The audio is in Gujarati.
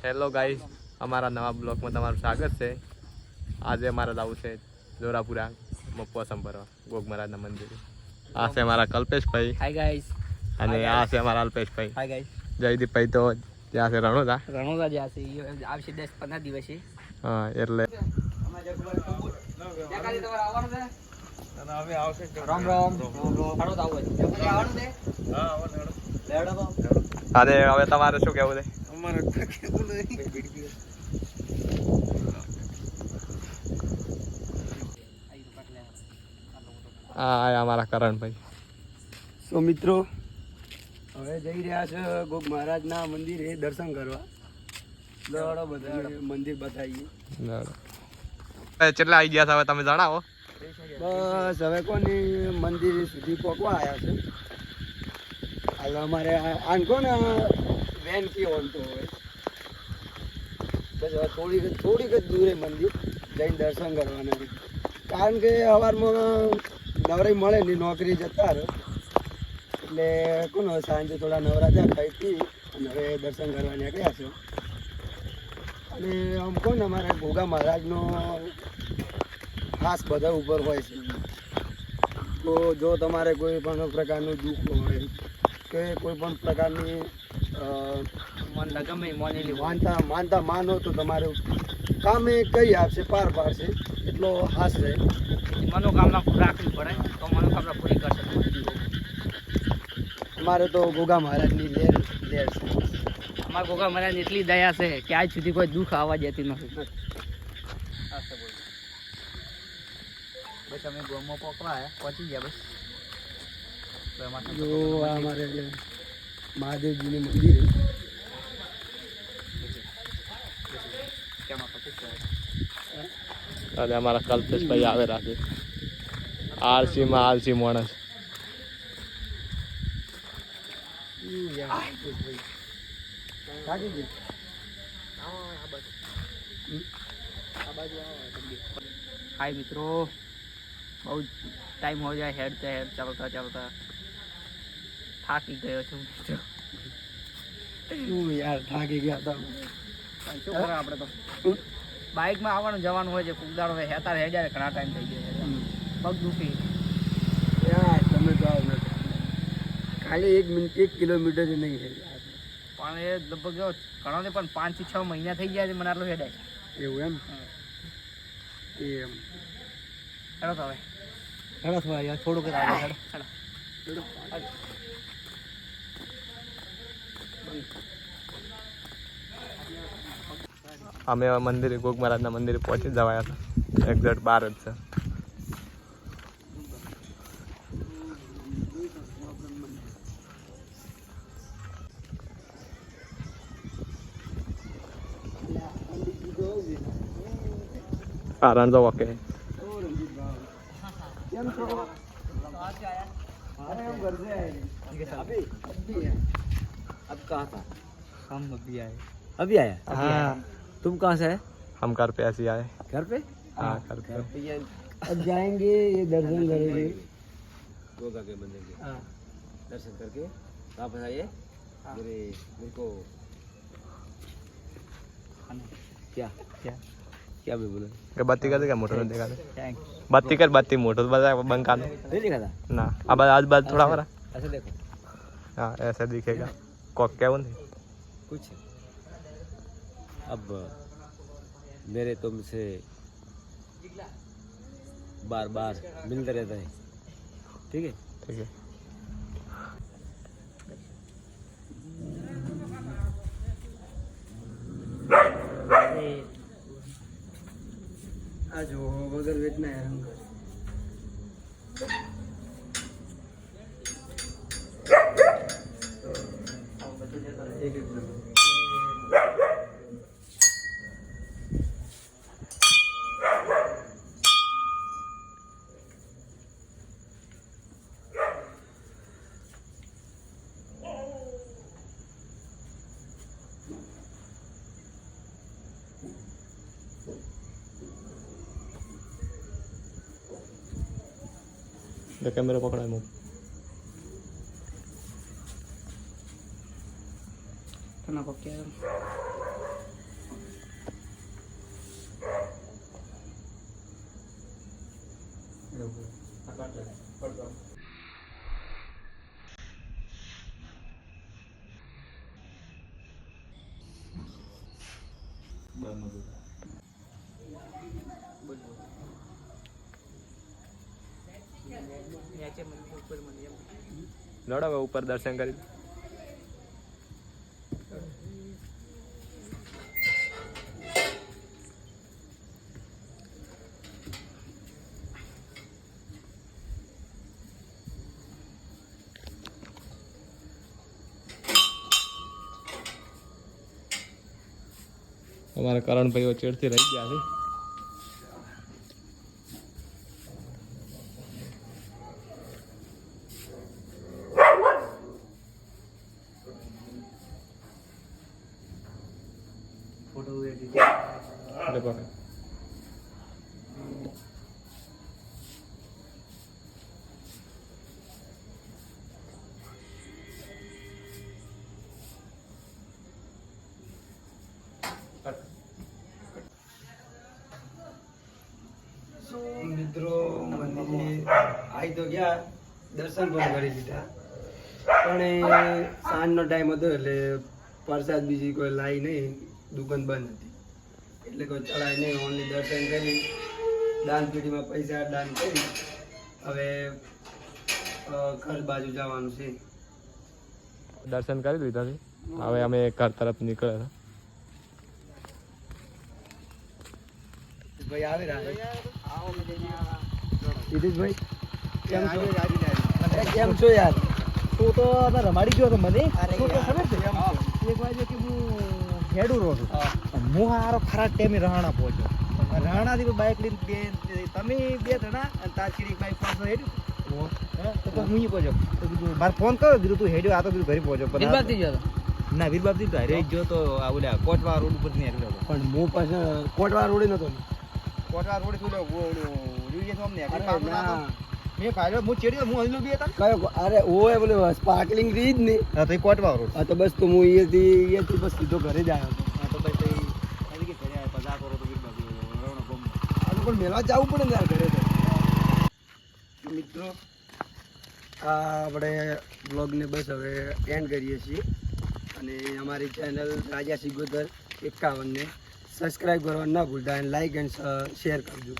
હેલો ગાઈસ, અમારા નવા બ્લોગમાં તમારું સ્વાગત છે. આજે અમારે જવું છે જોરાપુરા મપ્પા સંભરવા ગોગ મહારાજના મંદિરે. આ છે અમારા કલ્પેશભાઈ. Hi guys. અને આ છે અમારા અલ્પેશભાઈ. Hi guys. જયદીપભાઈ તો ત્યાં છે રણોદા. રણોદા જ્યાં છે આવશે 10-15 દિવસે. હા એટલે રામ રામ. રણોદા આવું છે. આવવાનું છે? હા આવવાનું. લેડો. અરે હવે તમારે શું કહેવું છે? અમારે કેવું નહીં. આ અમારા કરણભાઈ. તો મિત્રો હવે જઈ રહ્યા છે ગોગ મહારાજના મંદિરે દર્શન કરવા. દોડો બધા મંદિર બતાવીએ. કેટલા આવી ગયા છે હવે તમે જણાવો. બસ હવે કોની મંદિર સુધી પહોંચવા આવ્યા છે. હાલ અમારે આન કોને વેન કી ઓલતો હોય બસ હવે થોડીક જ દૂરે મંદિર જઈને દર્શન કરવાના છે. કારણ કે સવારમાં નવરાઈ મળે નહીં, નોકરી જતા રહે એટલે કોને સાંજે થોડા નવરાજા ખાઈ પી અને હવે દર્શન કરવા નીકળ્યા છે. અને આમ કોને અમારે ગોગા મહારાજનો ખાસ બધા ઉપર હોય છે. તો જો તમારે કોઈ પણ પ્રકારનું દુઃખ હોય કે કોઈ પણ પ્રકારની માનતા માનો તો તમારે કામે કરી આપશે, પાર પાડશે, એટલો હાસ રહે. મનોકામના રાખવી પડે તો મનોકામના પૂરી કરશે. અમારે તો ગોગા મહારાજની લેર છે. અમારા ગોગા મહારાજ એટલી દયા છે કે આજ સુધી કોઈ દુઃખ આવવા દેતી નથી. બસ અમે ગોમાં પહોંચી ગયા બસ. જો આ અમારે મહાદેવજીનું મંદિર અને અમારા કલ્પેશભાઈ આવેલા છે. આરસીમાં આરસી માણસ. હાય મિત્રો, બહુ ટાઈમ હો જાય હેડ ચાલતા થાકી ગયો છું મિત્રો. શું યાર થાકી ગયા હતા. શું કરે આપણે તો બાઇકમાં આવવાનું જવાનું હોય છે. કુકદાડો હોય હેતાર હેડ્યા ઘણા ટાઈમ થઈ ગયો. પગ દુખી યાર તમે તો આવ નથી. ખાલી 1 કિલોમીટર જ નહીં છે પણ એ લગભગ ઘણો ને પણ 5 થી 6 મહિના થઈ ગયા છે મને આટલું હેડાય. એવું એમ એમ હેડો તો હવે હેડો થોડા યાર થોડુંક જ આગળ હેડો. અમે હવે મંદિરે ગોગ મહારાજના મંદિરે પહોંચી જવાયા હતા. એક્ઝેક્ટ 12 જ છે. હા રણ તો ઓકે. કેમ છો? अरे हम घर से आए अभी अब कहाँ था? हम अभी आए. अभी आया? हाँ. तुम कहाँ से है? हम घर पे ऐसे आए. घर पे? हाँ घर पे. अब जाएंगे ये दर्शन करेंगे गोगा के मंदिर के हाँ दर्शन करके वापस आइए. मेरे को क्या क्या क्या भी बोला કે બત્તી કરી કે મોટો નથી દેખાતો. थैंक બત્તી કર બત્તી મોટો બધા બંકાનો नहीं देखा था. ના આ બાદ આજ બાદ થોડા વારા. ऐसे देखो हाँ ऐसा दिखेगा. कोक क्या नहीं. कुछ अब मेरे तुमसे बार बार मिलते रहता है. ठीक है. ठीक है. आ जो वगैरह बेचना है हमको. एक कैमरा पकड़ा है. Kenapa kira? નીચે મંદિર ઉપર મંદિર દોડો હવે ઉપર દર્શન કરી અમારા કરણભાઈઓ ચેડથી રહી ગયા છે ફોટો એડિટ એટલે પકડ. મિત્રો મંદિરે આવી તો ગયા, દર્શન પણ કરી લીધા, પણ એ સાંજનો ટાઈમ હતો એટલે પ્રસાદ બીજી કોઈ લાવી નહીં, દુકાન બંધ હતી એટલે કોઈ ચડાય નહીં, ઓનલી દર્શન કરી દાન પેટીમાં પૈસા દાન કરી હવે ઘર બાજુ જવાનું છે. દર્શન કરી લીધા છે હવે અમે ઘર તરફ નીકળ્યા ભાઈ આવે હિતેશભાઈ કેમ છો? કેમ છો યાર? તું તો રમાડી ગયો તો મને અરે તું તો યાર, ખબર છે કેમ છો? એક વાગે કે હું હેડું રહું છું હું હારો ખરાબ ટાઈમે રહાણા પહોંચ્યો, રહાણાથી બાઇક લઈને તમે બે જણા અને તારકીડી બાઇક પાછો હેડ્યું તો હું પહોંચ્યો તો કીધું મારે ફોન કર્યો, કીધું તું હેડ્યો આ તો કીધું ઘરે પહોંચ્યો ના વીરબાપથી તો ઘરે ગયો તો આ ઓલા કોટવા રોડ ઉપર નહીં હેડ્યો પણ હું પાછળ કોટવા રોડે નતો. કોટવા રોડ શું જોઈએ તો અમને ના મેં ભાડ્યો હું ચેડ્યો હું હજુ બી હતા કયો? અરે ઓય બોલે સ્પાર્કલિંગ રીત ને. હા તો કોટવા રોડ હા તો બસ તો હું અહીંયાથી બસ સીધો ઘરે જ આવ્યો હતો. હા તો ભાઈ આવી કે ઘરે આવ્યા પજા કરો તો વીરબાપી રવણો ગમ આ તો પણ મેળવા જવું પડે ને યાર ઘરે તો. મિત્રો આ આપણે બ્લોગને બસ હવે એન્ડ કરીએ છીએ અને અમારી ચેનલ રાજા સિગોતર 51 ને સબસ્ક્રાઈબ કરવાનું ના ભૂલતા અને લાઈક એન્ડ શેર કરજો.